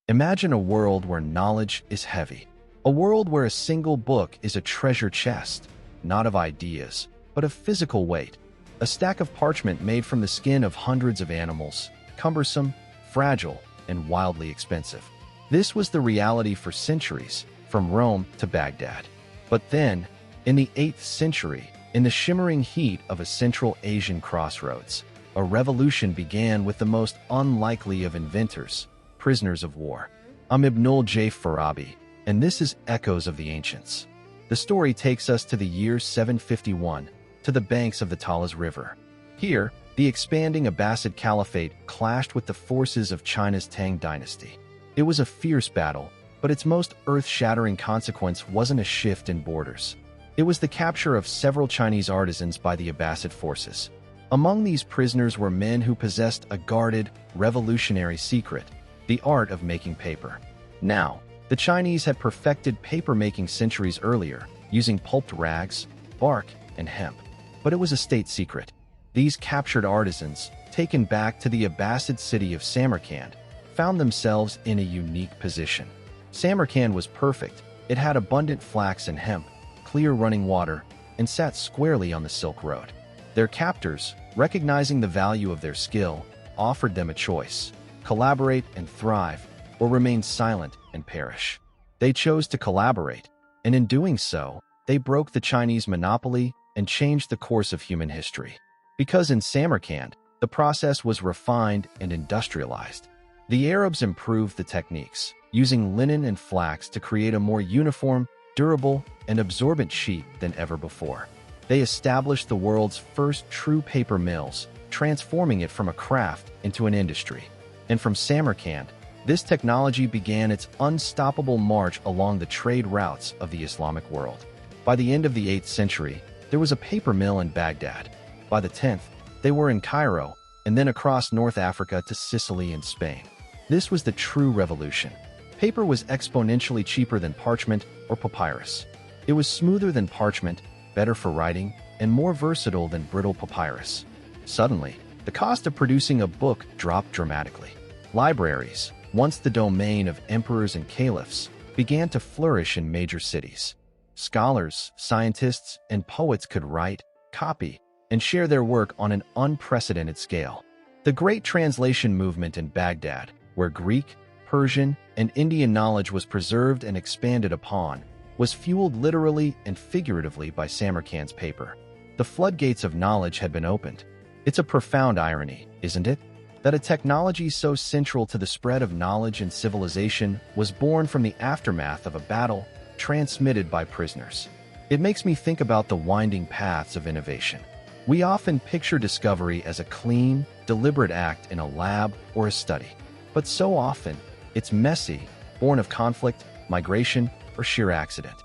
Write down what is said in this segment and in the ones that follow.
Imagine a world where knowledge is heavy. A world where a single book is a treasure chest, not of ideas, but of physical weight. A stack of parchment made from the skin of hundreds of animals, cumbersome, fragile, and wildly expensive. This was the reality for centuries, from Rome to Baghdad. But then, in the 8th century, in the shimmering heat of a Central Asian crossroads, a revolution began with the most unlikely of inventors, prisoners of war. I'm Ibnul Jaif Farabi, and this is Echoes of the Ancients. The story takes us to the year 751, to the banks of the Talas River. Here, the expanding Abbasid Caliphate clashed with the forces of China's Tang dynasty. It was a fierce battle, but its most earth-shattering consequence wasn't a shift in borders. It was the capture of several Chinese artisans by the Abbasid forces. Among these prisoners were men who possessed a guarded, revolutionary secret, the art of making paper. Now, the Chinese had perfected paper-making centuries earlier, using pulped rags, bark, and hemp. But it was a state secret. These captured artisans, taken back to the Abbasid city of Samarkand, found themselves in a unique position. Samarkand was perfect. It had abundant flax and hemp, clear running water, and sat squarely on the Silk Road. Their captors, recognizing the value of their skill, offered them a choice: collaborate and thrive, or remain silent and perish. They chose to collaborate, and in doing so, they broke the Chinese monopoly and changed the course of human history. Because in Samarkand, the process was refined and industrialized. The Arabs improved the techniques, using linen and flax to create a more uniform, durable, and absorbent sheet than ever before. They established the world's first true paper mills, transforming it from a craft into an industry. And from Samarkand, this technology began its unstoppable march along the trade routes of the Islamic world. By the end of the 8th century, there was a paper mill in Baghdad. By the 10th, they were in Cairo, and then across North Africa to Sicily and Spain. This was the true revolution. Paper was exponentially cheaper than parchment or papyrus. It was smoother than parchment, better for writing, and more versatile than brittle papyrus. Suddenly, the cost of producing a book dropped dramatically. Libraries, once the domain of emperors and caliphs, began to flourish in major cities. Scholars, scientists, and poets could write, copy, and share their work on an unprecedented scale. The Great Translation movement in Baghdad, where Greek, Persian, and Indian knowledge was preserved and expanded upon, was fueled literally and figuratively by Samarkand's paper. The floodgates of knowledge had been opened. It's a profound irony, isn't it, that a technology so central to the spread of knowledge and civilization was born from the aftermath of a battle transmitted by prisoners. It makes me think about the winding paths of innovation. We often picture discovery as a clean, deliberate act in a lab or a study. But so often, it's messy, born of conflict, migration, or sheer accident.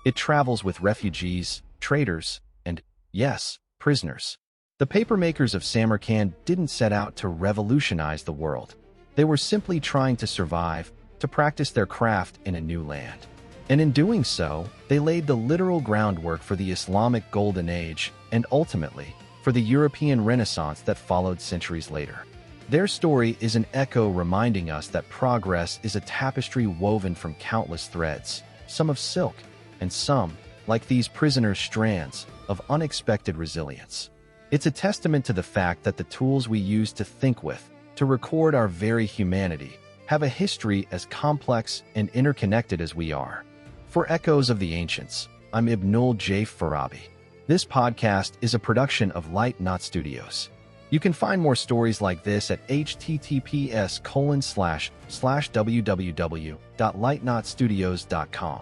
It travels with refugees, traders, and, yes, prisoners. The papermakers of Samarkand didn't set out to revolutionize the world. They were simply trying to survive, to practice their craft in a new land. And in doing so, they laid the literal groundwork for the Islamic Golden Age and ultimately for the European Renaissance that followed centuries later. Their story is an echo reminding us that progress is a tapestry woven from countless threads, some of silk, and some, like these prisoners' strands, of unexpected resilience. It's a testament to the fact that the tools we use to think with, to record our very humanity, have a history as complex and interconnected as we are. For Echoes of the Ancients, I'm Ibnul Jaif Farabi. This podcast is a production of Light Knot Studios. You can find more stories like this at https://www.lightknotstudios.com.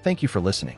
Thank you for listening.